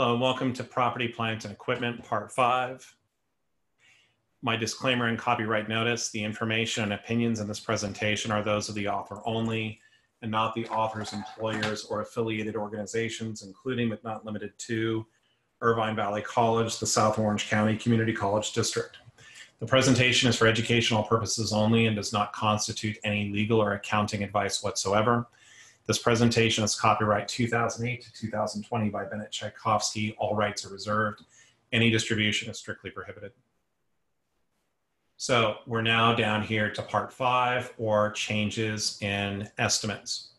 Hello, and welcome to Property, Plant, and Equipment, Part 5. My disclaimer and copyright notice: the information and opinions in this presentation are those of the author only, and not the author's employers or affiliated organizations, including but not limited to Irvine Valley College, the South Orange County Community College District. The presentation is for educational purposes only and does not constitute any legal or accounting advice whatsoever. This presentation is copyright 2008 to 2020 by Bennett Tchaikovsky. All rights are reserved. Any distribution is strictly prohibited. So we're now down here to Part 5, or changes in estimates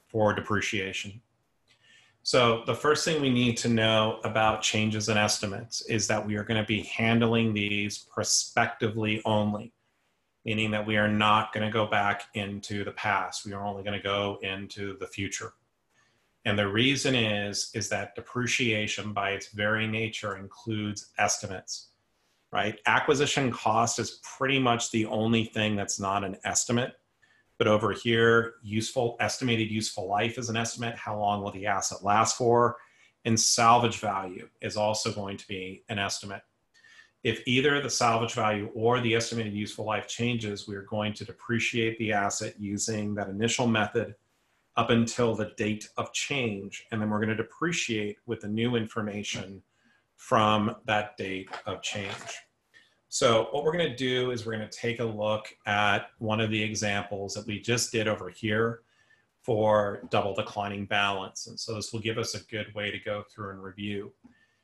for depreciation. So the first thing we need to know about changes in estimates is that we are going to be handling these prospectively only, meaning that we are not going to go back into the past. We are only going to go into the future. And the reason is that depreciation by its very nature includes estimates, right? Acquisition cost is pretty much the only thing that's not an estimate. But over here, estimated useful life is an estimate. How long will the asset last for? And salvage value is also going to be an estimate. If either the salvage value or the estimated useful life changes, we are going to depreciate the asset using that initial method up until the date of change. And then we're going to depreciate with the new information from that date of change. So what we're going to do is we're going to take a look at one of the examples that we just did over here for double declining balance. And so this will give us a good way to go through and review.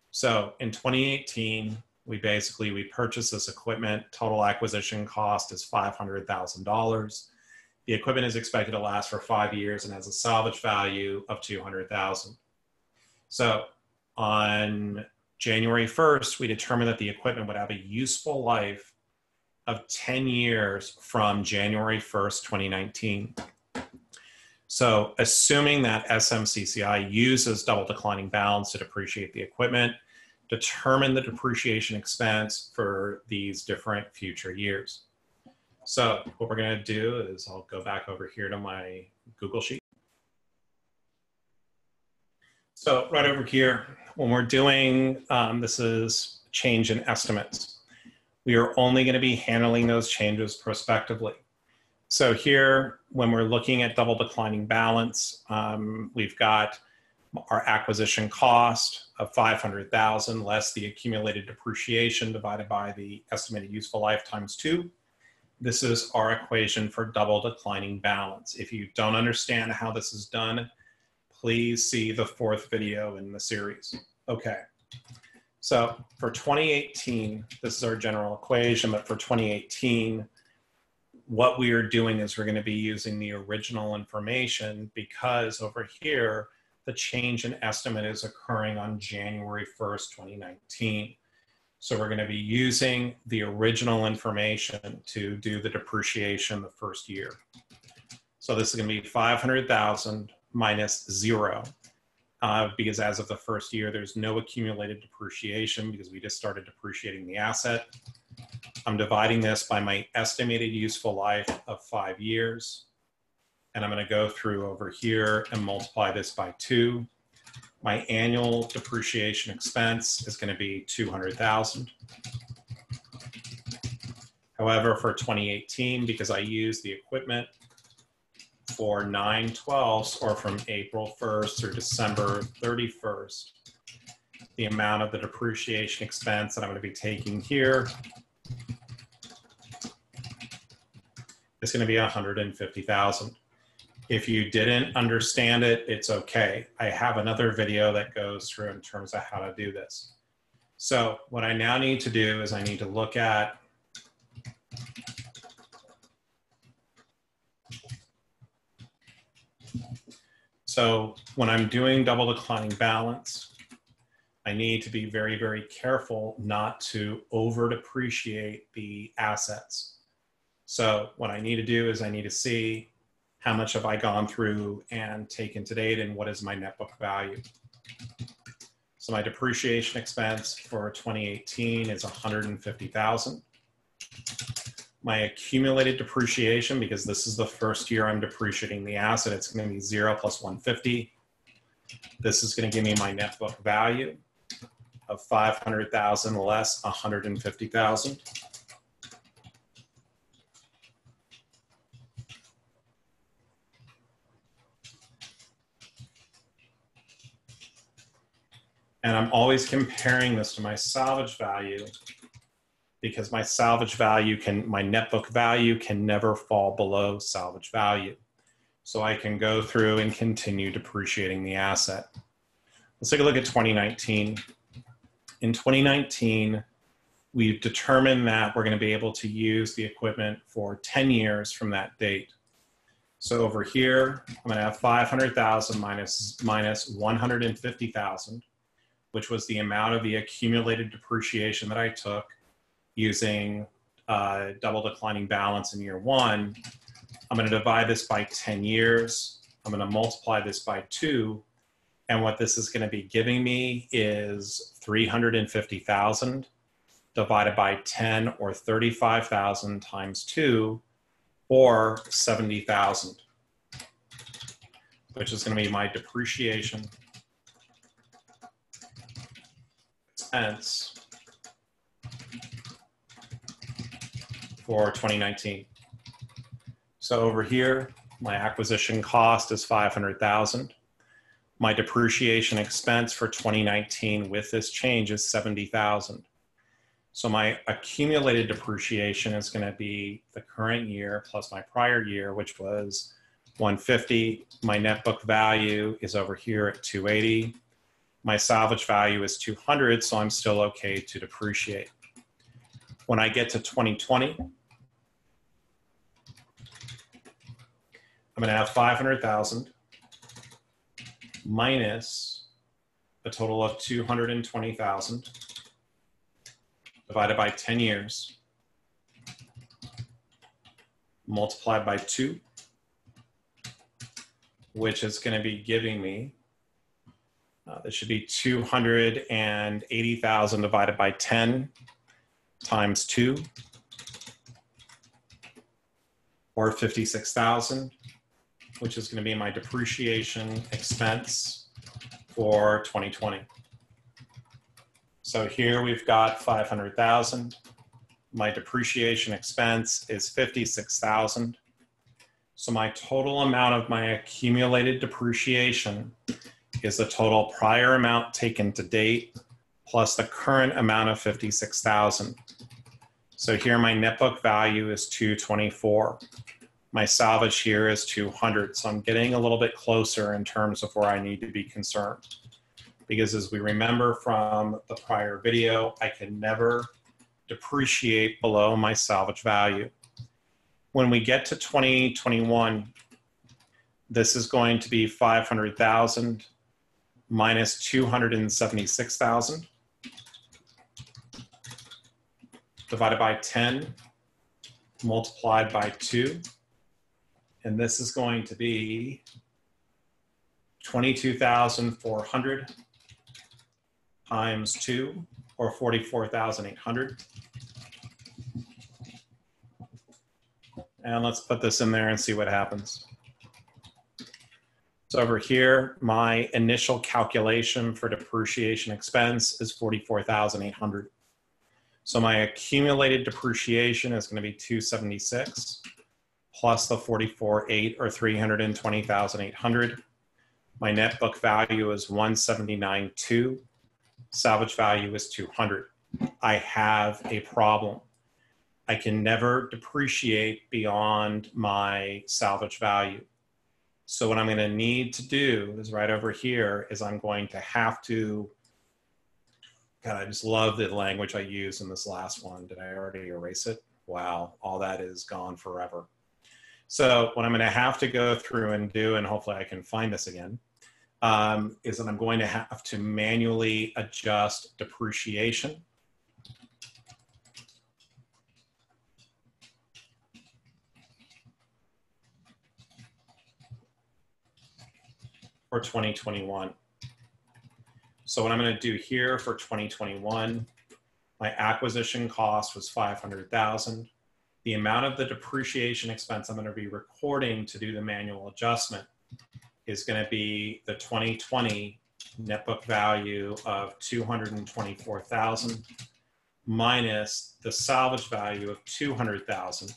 So in 2018, we purchased this equipment. Total acquisition cost is $500,000. The equipment is expected to last for 5 years and has a salvage value of $200,000. So on January 1st, we determined that the equipment would have a useful life of 10 years from January 1st, 2019. So assuming that SMCCI uses double declining balance to depreciate the equipment, determine the depreciation expense for these different future years. So what we're going to do is I'll go back over here to my Google Sheet. So right over here, when we're doing, this is change in estimates. We are only going to be handling those changes prospectively. So here, when we're looking at double declining balance, we've got our acquisition cost of $500,000 less the accumulated depreciation divided by the estimated useful life times 2. This is our equation for double declining balance. If you don't understand how this is done, please see the 4th video in the series. Okay, so for 2018, this is our general equation, but for 2018, what we are doing is we're going to be using the original information because over here, the change in estimate is occurring on January 1st, 2019. So we're going to be using the original information to do the depreciation the first year. So this is going to be $500,000 minus 0, because as of the first year, there's no accumulated depreciation because we just started depreciating the asset. I'm dividing this by my estimated useful life of 5 years. And I'm going to go through over here and multiply this by 2. My annual depreciation expense is going to be $200,000. However, for 2018, because I used the equipment for 9/12, or from April 1st through December 31st, the amount of the depreciation expense that I'm going to be taking here is going to be $150,000. If you didn't understand it, it's okay. I have another video that goes through in terms of how to do this. So what I now need to do is I need to look at so when I'm doing double declining balance, I need to be very, very careful not to over depreciate the assets. So what I need to do is I need to see how much have I gone through and taken to date, and what is my net book value? So my depreciation expense for 2018 is $150,000. My accumulated depreciation, because this is the first year I'm depreciating the asset, it's going to be 0 plus 150. This is going to give me my net book value of 500,000 less 150,000. And I'm always comparing this to my salvage value, because my salvage value my net book value can never fall below salvage value. So I can go through and continue depreciating the asset. Let's take a look at 2019. In 2019, we've determined that we're going to be able to use the equipment for 10 years from that date. So over here, I'm going to have 500,000 minus 150,000, which was the amount of the accumulated depreciation that I took using double declining balance in year one. I'm going to divide this by 10 years. I'm going to multiply this by 2. And what this is going to be giving me is 350,000 divided by 10, or 35,000 times 2, or 70,000, which is going to be my depreciation expense for 2019. So over here, my acquisition cost is 500,000. My depreciation expense for 2019 with this change is 70,000. So my accumulated depreciation is going to be the current year plus my prior year, which was 150. My net book value is over here at 280. My salvage value is 200, so I'm still okay to depreciate. When I get to 2020, I'm going to have 500,000 minus a total of 220,000 divided by 10 years, multiplied by 2, which is going to be giving me, this should be 280,000 divided by 10 times 2, or 56,000, which is going to be my depreciation expense for 2020. So here we've got 500,000. My depreciation expense is 56,000. So my total amount of my accumulated depreciation is the total prior amount taken to date plus the current amount of 56,000. So here my net book value is 224. My salvage here is 200. So I'm getting a little bit closer in terms of where I need to be concerned. Because as we remember from the prior video, I can never depreciate below my salvage value. When we get to 2021, this is going to be 500,000 minus 276,000 divided by 10 multiplied by 2. And this is going to be 22,400 times 2, or 44,800. And let's put this in there and see what happens. So over here, my initial calculation for depreciation expense is 44,800. So my accumulated depreciation is going to be 276 plus the 44,800, or 320,800. My net book value is 179.2. Salvage value is 200. I have a problem. I can never depreciate beyond my salvage value. So what I'm going to need to do is right over here is I'm going to have to, God, I just love the language I used in this last one. Did I already erase it? Wow, all that is gone forever. So what I'm going to have to go through and do, and hopefully I can find this again, is that I'm going to have to manually adjust depreciation. For 2021. So what I'm going to do here for 2021, my acquisition cost was 500,000. The amount of the depreciation expense I'm going to be recording to do the manual adjustment is going to be the 2020 net book value of 224,000 minus the salvage value of 200,000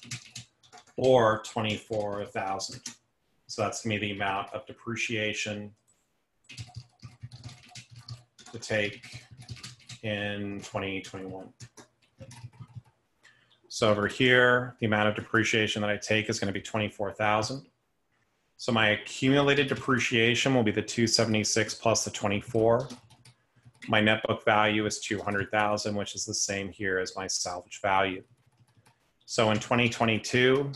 or 24,000. So that's going to be the amount of depreciation to take in 2021. So over here, the amount of depreciation that I take is going to be 24,000. So my accumulated depreciation will be the 276 plus the 24. My net book value is 200,000, which is the same here as my salvage value. So in 2022,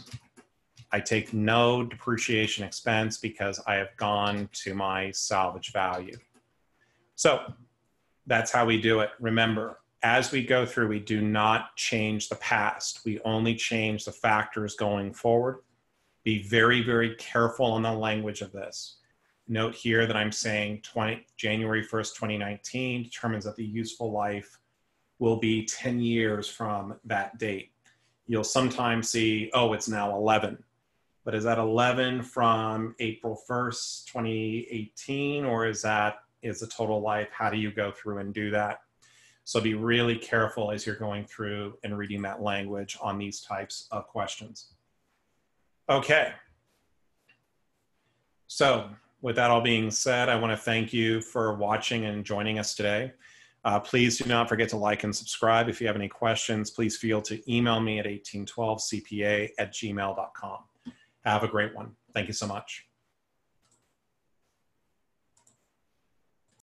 I take no depreciation expense because I have gone to my salvage value. So that's how we do it. Remember, as we go through, we do not change the past. We only change the factors going forward. Be very, very careful on the language of this. Note here that I'm saying January 1st, 2019 determines that the useful life will be 10 years from that date. You'll sometimes see, oh, it's now 11. But is that 11 from April 1st, 2018, or is the total life? How do you go through and do that? So be really careful as you're going through and reading that language on these types of questions. Okay. So with that all being said, I want to thank you for watching and joining us today. Please do not forget to like and subscribe. If you have any questions, please feel to email me at 1812cpa@gmail.com. Have a great one. Thank you so much.